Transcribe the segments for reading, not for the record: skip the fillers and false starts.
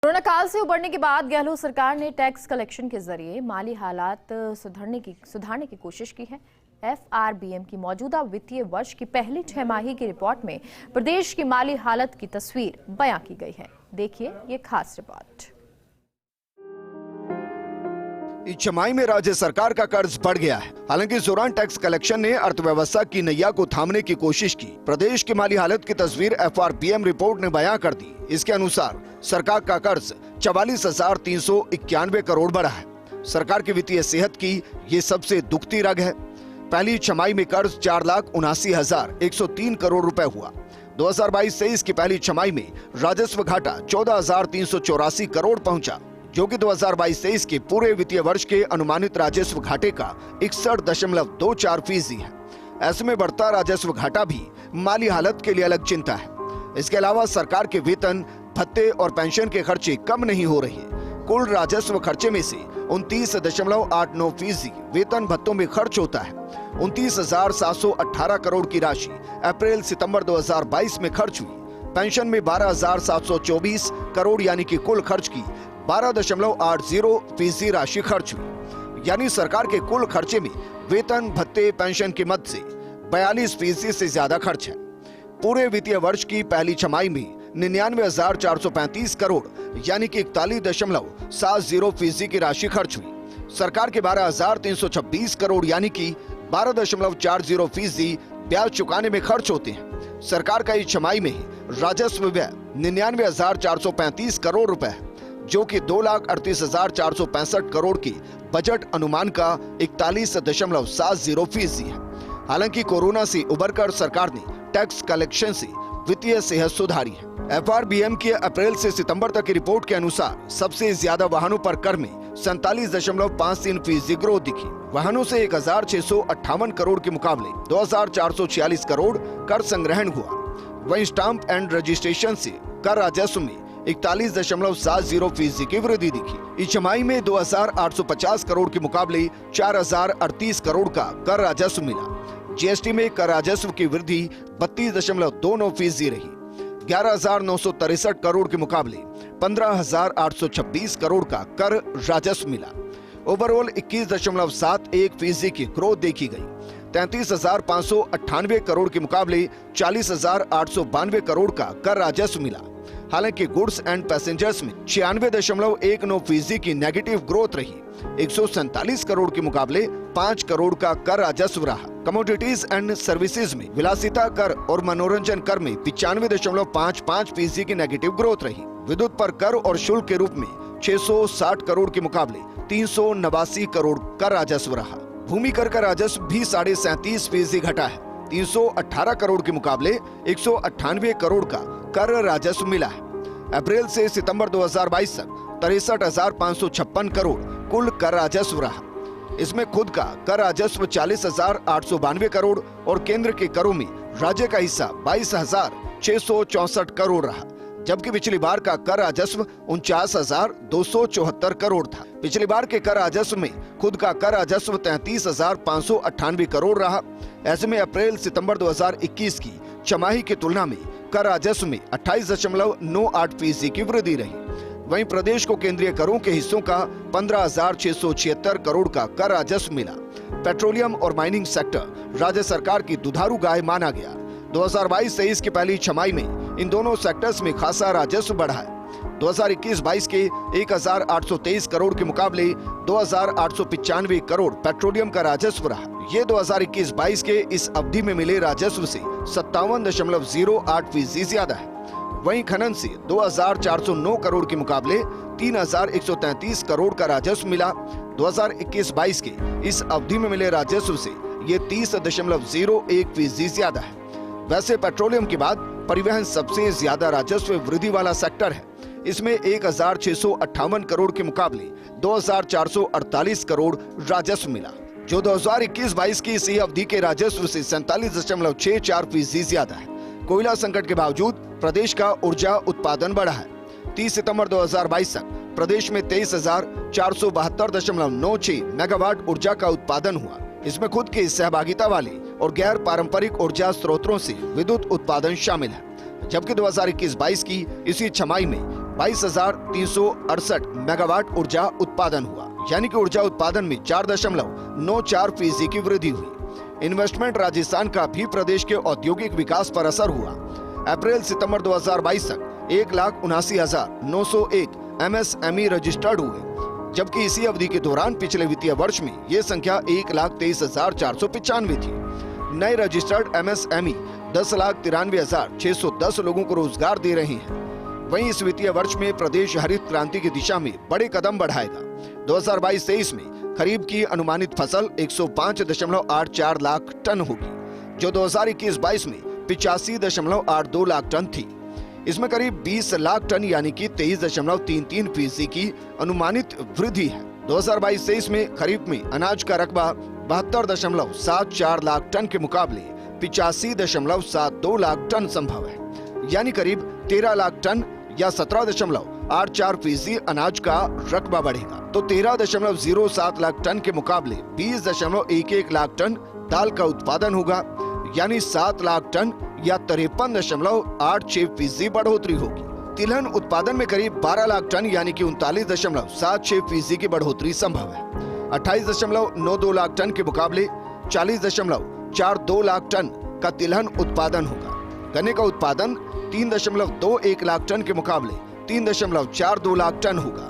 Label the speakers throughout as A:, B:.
A: Corona काल से उबरने के बाद गहलोत सरकार ने टैक्स कलेक्शन के जरिए माली हालात सुधारने की कोशिश की है। एफआरबीएम की मौजूदा वित्तीय वर्ष की पहली छमाही की रिपोर्ट में प्रदेश की माली हालत की तस्वीर बयां की गई है। देखिए ये खास रिपोर्ट।
B: इस छमाही में राज्य सरकार का कर्ज बढ़ गया है। हालांकि इस दौरान टैक्स कलेक्शन ने अर्थव्यवस्था की नैया को थामने की कोशिश की। प्रदेश की माली हालत की तस्वीर एफआरबीएम रिपोर्ट ने बयां कर दी। इसके अनुसार सरकार का कर्ज 44,391 करोड़ बढ़ा है। सरकार की वित्तीय सेहत की ये सबसे दुखती रग है। पहली छमाही में कर्ज 4,79,103 करोड़ रुपए हुआ। 2022-23 की पहली छमाही में राजस्व घाटा 14,384 करोड़ पहुंचा, जो कि 2022-23 के पूरे वित्तीय वर्ष के अनुमानित राजस्व घाटे का 61.24% है। ऐसे में बढ़ता राजस्व घाटा भी माली हालत के लिए अलग चिंता है। इसके अलावा सरकार के वेतन, भत्ते और पेंशन के खर्चे कम नहीं हो रहे। कुल राजस्व खर्चे में से 29.89% वेतन भत्तों में खर्च होता है। 29,718 करोड़ की राशि अप्रैल सितंबर 2022 में खर्च हुई। पेंशन में 12,724 करोड़ यानी कि कुल खर्च की 12.80% राशि खर्च हुई। यानी सरकार के कुल खर्चे में वेतन, भत्ते, पेंशन की मद से 42% से ज्यादा खर्च है। पूरे वित्तीय वर्ष की पहली छमाही में 99,435 करोड़ यानी कि 41.70% की राशि खर्च हुई। सरकार के 12,326 करोड़ यानी कि 12.40% ब्याज चुकाने में खर्च होते हैं। सरकार का इस छमाही में राजस्व व्यय 99,435 करोड़ रुपए है, जो कि 2,38,465 करोड़ के बजट अनुमान का 41.70% है। हालांकि कोरोना से उबरकर सरकार ने टैक्स कलेक्शन से वित्तीय सेहत सुधारी है। एफआरबीएम की अप्रैल से सितंबर तक की रिपोर्ट के अनुसार सबसे ज्यादा वाहनों पर कर में 47.53% ग्रोथ दिखी। वाहनों से 1,658 करोड़ के मुकाबले 2,446 करोड़ कर संग्रहण हुआ। वहीं स्टाम्प एंड रजिस्ट्रेशन से कर राजस्व में 41.70% की वृद्धि दिखी। इस छमाही में 2,850 करोड़ के मुकाबले 4,038 करोड़ का कर राजस्व मिला। जीएसटी में कर राजस्व की वृद्धि 32.29% रही। 11,963 करोड़ के मुकाबले 15,826 करोड़ का कर राजस्व मिला। ओवरऑल 21.71% की ग्रोथ देखी गई। 33,598 करोड़ के मुकाबले 40,892 करोड़ का कर राजस्व मिला। हालांकि गुड्स एंड पैसेंजर्स में 96.19% की नेगेटिव ग्रोथ रही। 147 करोड़ के मुकाबले 5 करोड़ का कर राजस्व रहा। कमोडिटीज एंड सर्विसेज में विलासिता कर और मनोरंजन कर में 95.55% की नेगेटिव ग्रोथ रही। विद्युत पर कर और शुल्क के रूप में 660 करोड़ के मुकाबले 389 करोड़ का राजस्व रहा। भूमि कर का राजस्व भी 37.5% घटा है। 318 करोड़ के मुकाबले 198 करोड़ का कर राजस्व मिला है। अप्रैल से सितंबर 2022 तक 63,556 करोड़ कुल कर राजस्व रहा। इसमें खुद का कर राजस्व 40,892 करोड़ और केंद्र के करों में राज्य का हिस्सा 22,664 करोड़ रहा। जबकि पिछली बार का कर राजस्व 49,274 करोड़ था। पिछली बार के कर राजस्व में खुद का कर राजस्व 33,598 करोड़ रहा। ऐसे में अप्रैल सितंबर 2021 की छमाही की तुलना में कर राजस्व में 28.98% की वृद्धि रही। वहीं प्रदेश को केंद्रीय करों के हिस्सों का 15,676 करोड़ का कर राजस्व मिला। पेट्रोलियम और माइनिंग सेक्टर राज्य सरकार की दुधारू गाय माना गया। 2022-23 की पहली छमाही में इन दोनों सेक्टर्स में खासा राजस्व बढ़ा है। 2021-22 के 1,823 करोड़ के मुकाबले 2,895 करोड़ पेट्रोलियम का राजस्व रहा। ये 2021-22 के इस अवधि में मिले राजस्व से 57.08% ज्यादा है। वहीं खनन से 2,409 करोड़ के मुकाबले 3,133 करोड़ का राजस्व मिला। 2021-22 के इस अवधि में मिले राजस्व से ये 30.01% ज्यादा है। वैसे पेट्रोलियम के बाद परिवहन सबसे ज्यादा राजस्व वृद्धि वाला सेक्टर है। इसमें 1,658 करोड़ के मुकाबले 2,448 करोड़ राजस्व मिला, जो 2021-22 की इसी अवधि के राजस्व से 47.64% ज्यादा है। कोयला संकट के बावजूद प्रदेश का ऊर्जा उत्पादन बढ़ा है। 30 सितंबर 2022 तक प्रदेश में 23,472.96 मेगावाट ऊर्जा का उत्पादन हुआ। इसमें खुद की सहभागिता वाले और गैर पारंपरिक ऊर्जा स्रोतों से विद्युत उत्पादन शामिल है। जबकि 2021-22 की इसी छमाही में 22,368 मेगावाट ऊर्जा उत्पादन हुआ, यानी कि ऊर्जा उत्पादन में 4.94% की वृद्धि हुई। इन्वेस्टमेंट राजस्थान का भी प्रदेश के औद्योगिक विकास पर असर हुआ। अप्रैल सितंबर 2022 तक 1,79,901 MSME रजिस्टर्ड हुए, जबकि इसी अवधि के दौरान पिछले वित्तीय वर्ष में ये संख्या 1,23,495 थी। नए रजिस्टर्ड MSME 10,93,610 लोगों को रोजगार दे रहे हैं। वहीं इस वित्तीय वर्ष में प्रदेश हरित क्रांति की दिशा में बड़े कदम बढ़ाएगा। 2022-23 में खरीफ की अनुमानित फसल 105.84 लाख टन होगी, जो 2021-22 में 85.82 लाख टन थी। इसमें करीब 20 लाख टन यानी कि 23.33% की अनुमानित वृद्धि है। 2022-23 में खरीफ में अनाज का रकबा 72.74 लाख टन के मुकाबले 85.72 लाख टन संभव है, यानी करीब 13 लाख टन या 17.84% अनाज का रकबा बढ़ेगा। तो 13.07 लाख टन के मुकाबले 20.11 लाख टन दाल का उत्पादन होगा, यानी 7 लाख टन या 53.86% बढ़ोतरी होगी। तिलहन उत्पादन में करीब 12 लाख टन यानी कि 39.76% की बढ़ोतरी संभव है। 28.92 लाख टन के मुकाबले 40.42 लाख टन का तिलहन उत्पादन होगा। गन्ने का उत्पादन 3.21 लाख टन के मुकाबले 3.42 लाख टन होगा।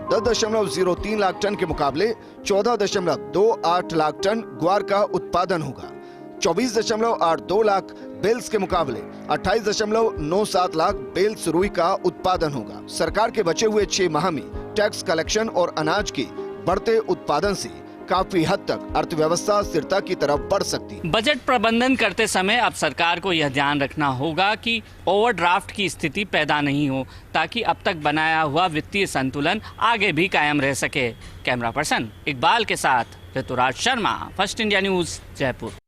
B: 10.03 लाख टन के मुकाबले 14.28 लाख टन ग्वार का उत्पादन होगा। 24.82 लाख बेल्स के मुकाबले 28.97 लाख बेल्स रुई का उत्पादन होगा। सरकार के बचे हुए 6 माह में टैक्स कलेक्शन और अनाज के बढ़ते उत्पादन से काफी हद तक अर्थव्यवस्था स्थिरता की तरफ बढ़ सकती है।
C: बजट प्रबंधन करते समय अब सरकार को यह ध्यान रखना होगा कि ओवरड्राफ्ट की स्थिति पैदा नहीं हो, ताकि अब तक बनाया हुआ वित्तीय संतुलन आगे भी कायम रह सके। कैमरा पर्सन इकबाल के साथ Rituraj Sharma, First India News, Jaipur.